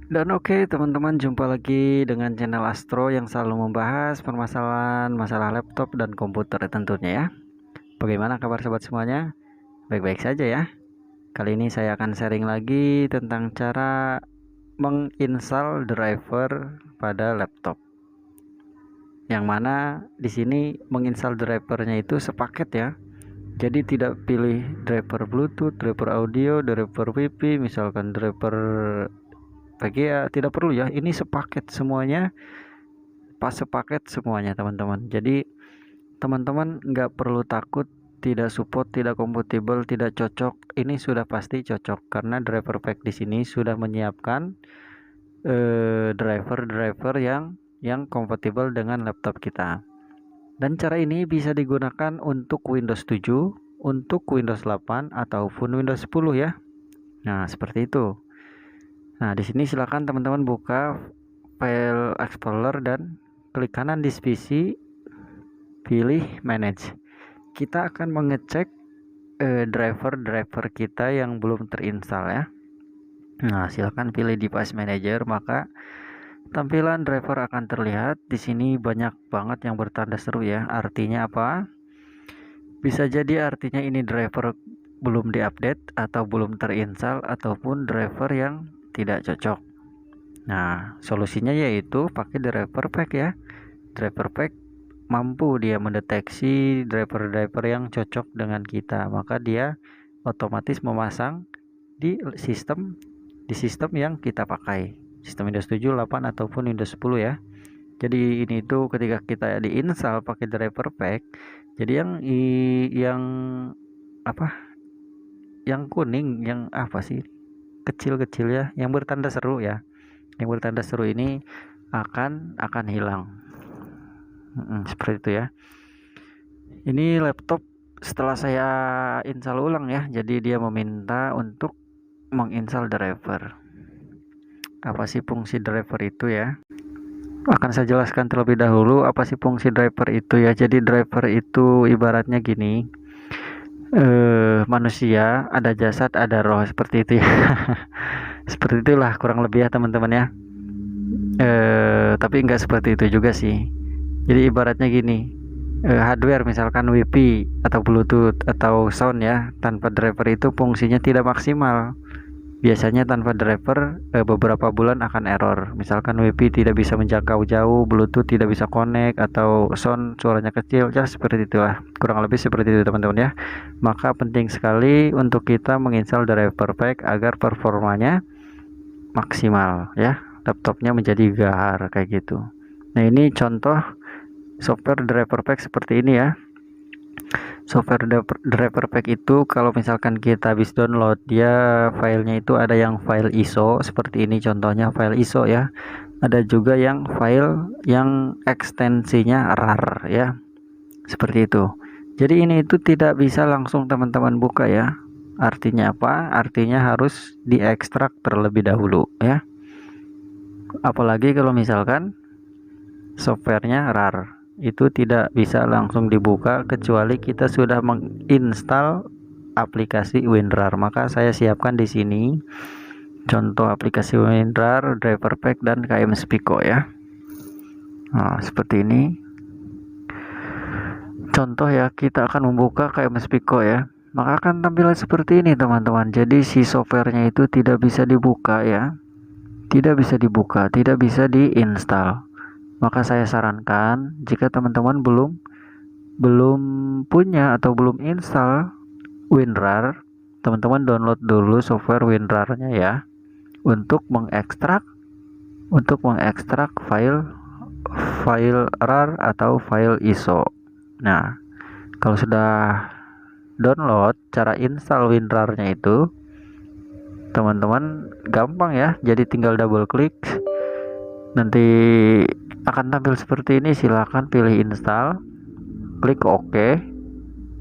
Dan oke teman-teman, jumpa lagi dengan channel Astro yang selalu membahas permasalahan masalah laptop dan komputer tentunya ya. Bagaimana kabar sobat semuanya? Baik-baik saja ya. Kali ini saya akan sharing lagi tentang cara menginstal driver pada laptop. Yang mana di sini menginstal drivernya itu sepaket ya. Jadi tidak pilih driver Bluetooth, driver audio, driver WiFi, misalkan driver VGA, tidak perlu ya. Ini sepaket semuanya, pas sepaket semuanya teman-teman. Jadi teman-teman nggak perlu takut tidak support, tidak kompatibel, tidak cocok. Ini sudah pasti cocok karena driver pack di sini sudah menyiapkan driver-driver yang kompatibel dengan laptop kita. Dan cara ini bisa digunakan untuk Windows 7, untuk Windows 8 ataupun Windows 10 ya. Nah, seperti itu. Nah, di sini silakan teman-teman buka file explorer dan klik kanan di PC, pilih manage. Kita akan mengecek driver-driver kita yang belum terinstall ya. Nah, silakan pilih device manager, maka tampilan driver akan terlihat. Di sini banyak banget yang bertanda seru ya. Artinya apa? Bisa jadi artinya ini driver belum diupdate atau belum terinstall ataupun driver yang tidak cocok. Nah, solusinya yaitu pakai driver pack ya. Driver pack mampu dia mendeteksi driver-driver yang cocok dengan kita, maka dia otomatis memasang di sistem yang kita pakai, sistem Windows 7, 8 ataupun Windows 10 ya. Jadi ini tuh ketika kita diinstal pakai driver pack, jadi yang apa? Yang kuning, yang apa sih? Kecil-kecil ya, yang bertanda seru ya. Yang bertanda seru ini akan hilang. Seperti itu ya. Ini laptop setelah saya install ulang ya, jadi dia meminta untuk menginstal driver. Apa sih fungsi driver itu ya? Akan saya jelaskan terlebih dahulu apa sih fungsi driver itu ya. Jadi driver itu ibaratnya gini, manusia ada jasad ada roh, seperti itu ya. Seperti itulah kurang lebih ya teman-teman ya. Tapi nggak seperti itu juga sih. Jadi ibaratnya gini, hardware misalkan WiFi atau Bluetooth atau sound ya, tanpa driver itu fungsinya tidak maksimal. Biasanya tanpa driver beberapa bulan akan error. Misalkan WiFi tidak bisa menjangkau jauh, Bluetooth tidak bisa connect, atau sound suaranya kecil, ya seperti itulah. Kurang lebih seperti itu teman-teman ya. Maka penting sekali untuk kita menginstal driver pack agar performanya maksimal ya. Laptopnya menjadi gahar kayak gitu. Nah, ini contoh software driver pack seperti ini ya. Software driver pack itu kalau misalkan kita habis download, dia filenya itu ada yang file ISO seperti ini, contohnya file ISO ya. Ada juga yang file yang ekstensinya RAR ya, seperti itu. Jadi ini itu tidak bisa langsung teman-teman buka ya. Artinya apa? Artinya harus diekstrak terlebih dahulu ya. Apalagi kalau misalkan softwarenya RAR, itu tidak bisa langsung dibuka kecuali kita sudah menginstal aplikasi WinRAR. Maka saya siapkan di sini contoh aplikasi WinRAR, driver pack dan KM Spico ya. Nah, seperti ini contoh ya, kita akan membuka KM Spico ya. Maka akan tampilan seperti ini teman-teman. Jadi si softwarenya itu tidak bisa dibuka ya. Tidak bisa dibuka, tidak bisa diinstal. Maka saya sarankan jika teman-teman belum punya atau belum install WinRAR, teman-teman download dulu software WinRAR-nya ya, untuk mengekstrak file RAR atau file ISO. Nah, kalau sudah download, cara install WinRAR-nya itu teman-teman gampang ya. Jadi tinggal double klik, nanti akan tampil seperti ini. Silahkan pilih install, klik OK,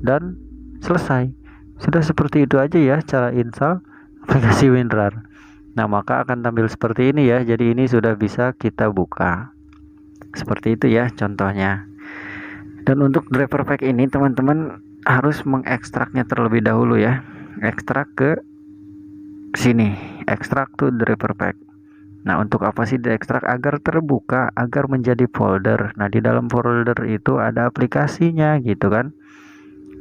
dan selesai. Sudah seperti itu aja ya cara install aplikasi WinRAR. Nah, maka akan tampil seperti ini ya. Jadi ini sudah bisa kita buka. Seperti itu ya contohnya. Dan untuk driver pack ini teman-teman harus mengekstraknya terlebih dahulu ya. Ekstrak ke sini, ekstrak to driver pack. Nah, untuk apa sih diekstrak? Agar terbuka, agar menjadi folder. Nah, di dalam folder itu ada aplikasinya gitu kan.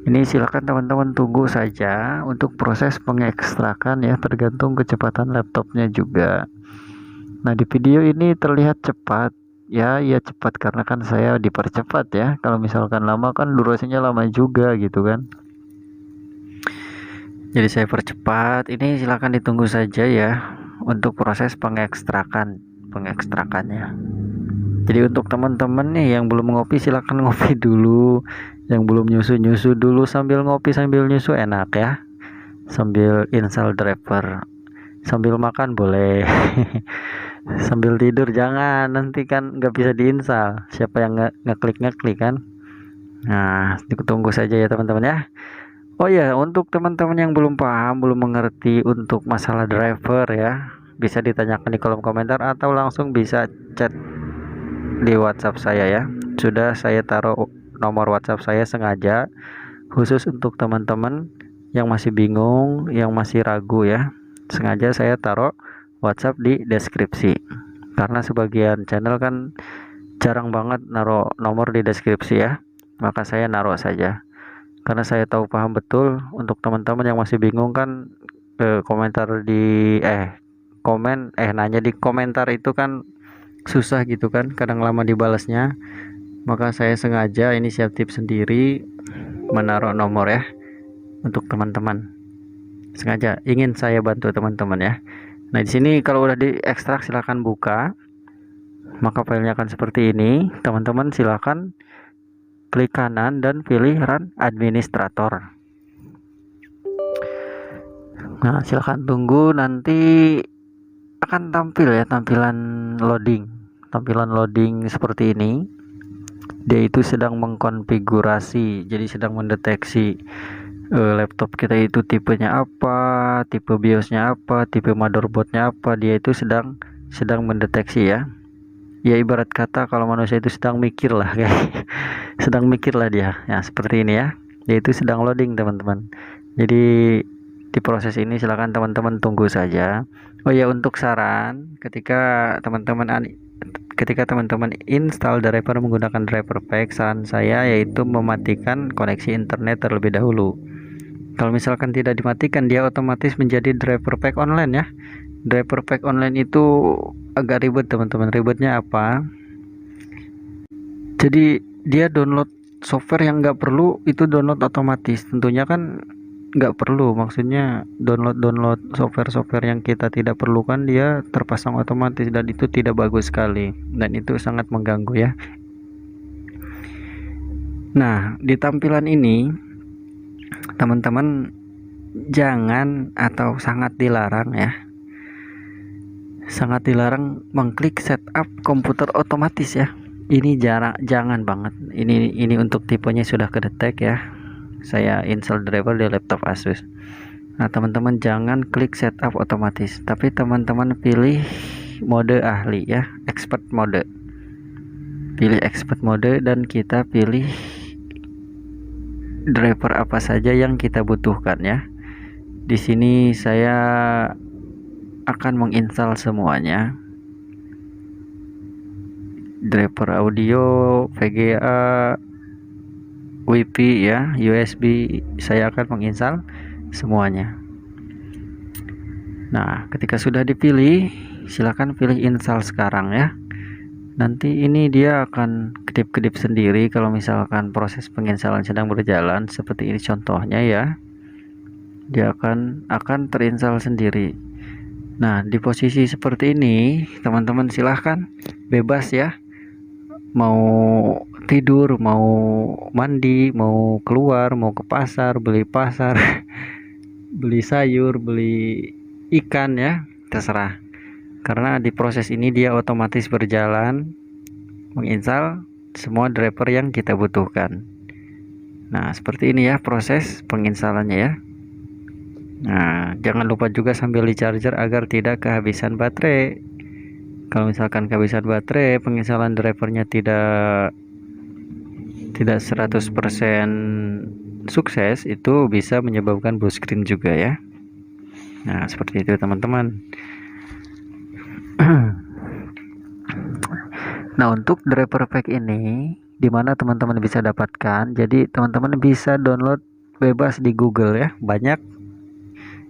Ini silakan teman-teman tunggu saja untuk proses pengekstrakan ya, tergantung kecepatan laptopnya juga. Nah, di video ini terlihat cepat. Ya, ya cepat karena kan saya dipercepat ya. Kalau misalkan lama kan durasinya lama juga gitu kan. Jadi saya percepat. Ini silakan ditunggu saja ya untuk proses pengekstrakannya. Jadi untuk teman-teman nih yang belum ngopi silakan ngopi dulu. Yang belum nyusu dulu sambil ngopi sambil nyusu enak ya. Sambil install driver. Sambil makan boleh. Sambil tidur jangan, nanti kan nggak bisa diinstal. Siapa yang ngeklik kan. Nah, tunggu saja ya teman-teman ya. Oh ya, untuk teman-teman yang belum paham, belum mengerti untuk masalah driver ya, bisa ditanyakan di kolom komentar atau langsung bisa chat di WhatsApp saya ya. Sudah saya taruh nomor WhatsApp saya sengaja khusus untuk teman-teman yang masih bingung, yang masih ragu ya. Sengaja saya taruh WhatsApp di deskripsi. Karena sebagian channel kan jarang banget naruh nomor di deskripsi ya. Maka saya naruh saja. Karena saya tahu paham betul untuk teman-teman yang masih bingung kan komentar di nanya di komentar itu kan susah gitu kan, kadang lama dibalasnya. Maka saya sengaja inisiatif sendiri menaruh nomor ya untuk teman-teman. Sengaja ingin saya bantu teman-teman ya. Nah, di sini kalau udah diekstrak silahkan buka. Maka filenya akan seperti ini. Teman-teman silahkan klik kanan dan pilih run administrator. Nah, silahkan tunggu, nanti akan tampil ya tampilan loading seperti ini. Dia itu sedang mengkonfigurasi, jadi sedang mendeteksi laptop kita itu tipenya apa, tipe BIOSnya apa, tipe motherboardnya apa. Dia itu sedang mendeteksi ya. Ya ibarat kata kalau manusia itu sedang mikir lah kayak sedang mikir lah dia ya, seperti ini ya. Yaitu sedang loading teman-teman. Jadi di proses ini silakan teman-teman tunggu saja. Oh ya, untuk saran ketika teman-teman install driver menggunakan driver pack, saran saya yaitu mematikan koneksi internet terlebih dahulu. Kalau misalkan tidak dimatikan, dia otomatis menjadi driver pack online ya. Driver pack online itu agak ribet teman-teman. Ribetnya apa? Jadi dia download software yang nggak perlu itu download otomatis. Tentunya kan nggak perlu, maksudnya download software yang kita tidak perlukan dia terpasang otomatis, dan itu tidak bagus sekali dan itu sangat mengganggu ya. Nah, di tampilan ini teman-teman jangan atau sangat dilarang ya, sangat dilarang mengklik setup komputer otomatis ya. Ini jangan banget. Ini untuk tipenya sudah kedetek ya. Saya install driver di laptop Asus. Nah, teman-teman jangan klik setup otomatis, tapi teman-teman pilih mode ahli ya, expert mode. Pilih expert mode dan kita pilih driver apa saja yang kita butuhkan ya. Di sini saya akan menginstal semuanya. Driver audio, VGA, WiFi ya, USB, saya akan menginstal semuanya. Nah, ketika sudah dipilih, silakan pilih install sekarang ya. Nanti ini dia akan kedip-kedip sendiri kalau misalkan proses penginstalan sedang berjalan, seperti ini contohnya ya. Dia akan terinstall sendiri. Nah, di posisi seperti ini, teman-teman silahkan bebas ya. Mau tidur, mau mandi, mau keluar, mau ke pasar, beli beli sayur, beli ikan ya, terserah. Karena di proses ini dia otomatis berjalan menginstal semua driver yang kita butuhkan. Nah, seperti ini ya proses penginstalannya ya. Nah, jangan lupa juga sambil di charger agar tidak kehabisan baterai. Kalau misalkan kehabisan baterai, penginstalan drivernya tidak 100% sukses, itu bisa menyebabkan blue screen juga ya. Nah, seperti itu teman-teman. Nah, untuk driver pack ini di mana teman-teman bisa dapatkan, jadi teman-teman bisa download bebas di Google ya, banyak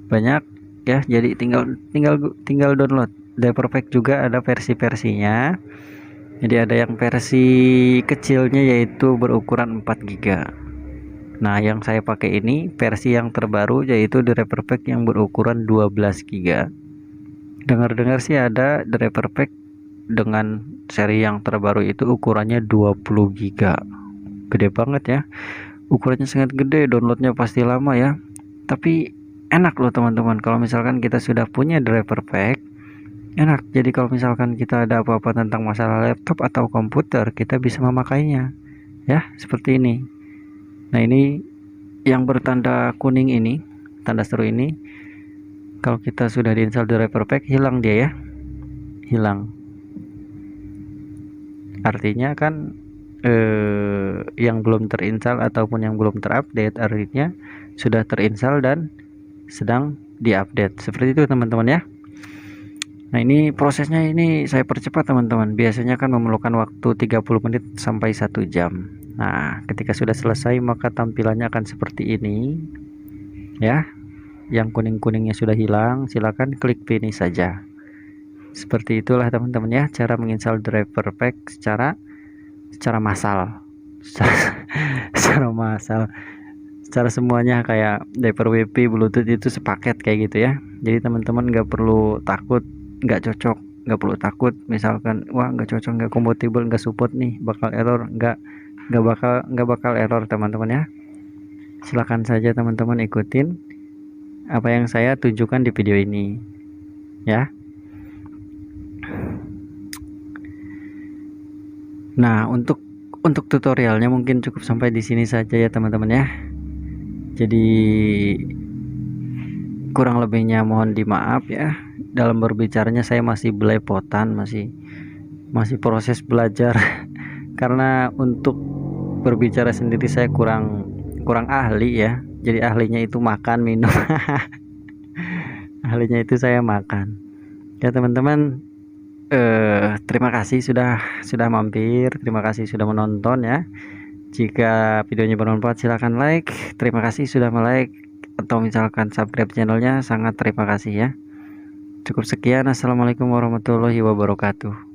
banyak ya, jadi tinggal tinggal tinggal download. Driver pack juga ada versi-versinya. Jadi ada yang versi kecilnya yaitu berukuran 4 GB. Nah, yang saya pakai ini versi yang terbaru yaitu driver pack yang berukuran 12 GB. Dengar-dengar sih ada driver pack dengan seri yang terbaru itu ukurannya 20 GB. Gede banget ya. Ukurannya sangat gede, downloadnya pasti lama ya. Tapi enak loh teman-teman, kalau misalkan kita sudah punya driver pack, enak. Jadi kalau misalkan kita ada apa-apa tentang masalah laptop atau komputer, kita bisa memakainya. Ya, seperti ini. Nah, ini yang bertanda kuning ini, tanda seru ini, kalau kita sudah diinstal driver pack, hilang dia ya. Hilang. Artinya kan yang belum terinstall ataupun yang belum terupdate, artinya sudah terinstall dan sedang diupdate. Seperti itu teman-teman ya. Nah, ini prosesnya ini saya percepat teman-teman. Biasanya kan memerlukan waktu 30 menit sampai 1 jam. Nah, ketika sudah selesai maka tampilannya akan seperti ini. Ya. Yang kuning-kuningnya sudah hilang, silakan klik finish saja. Seperti itulah teman-teman ya cara menginstal driver pack secara massal. Secara massal. Secara semuanya kayak driver WiFi, Bluetooth itu sepaket kayak gitu ya. Jadi teman-teman nggak perlu takut nggak cocok, nggak perlu takut misalkan wah nggak cocok, nggak kompatibel, nggak support nih, bakal error. Nggak bakal error teman-teman ya. Silakan saja teman-teman ikutin apa yang saya tunjukkan di video ini ya. Nah, untuk tutorialnya mungkin cukup sampai di sini saja ya teman-teman ya. Jadi kurang lebihnya mohon dimaaf ya. Dalam berbicaranya saya masih belepotan, masih proses belajar karena untuk berbicara sendiri saya kurang ahli ya. Jadi ahlinya itu makan minum. Ahlinya itu saya makan. Ya teman-teman, terima kasih sudah mampir, terima kasih sudah menonton ya. Jika videonya bermanfaat silahkan like. Terima kasih sudah like atau misalkan subscribe channelnya, sangat terima kasih ya. Cukup sekian, assalamualaikum warahmatullahi wabarakatuh.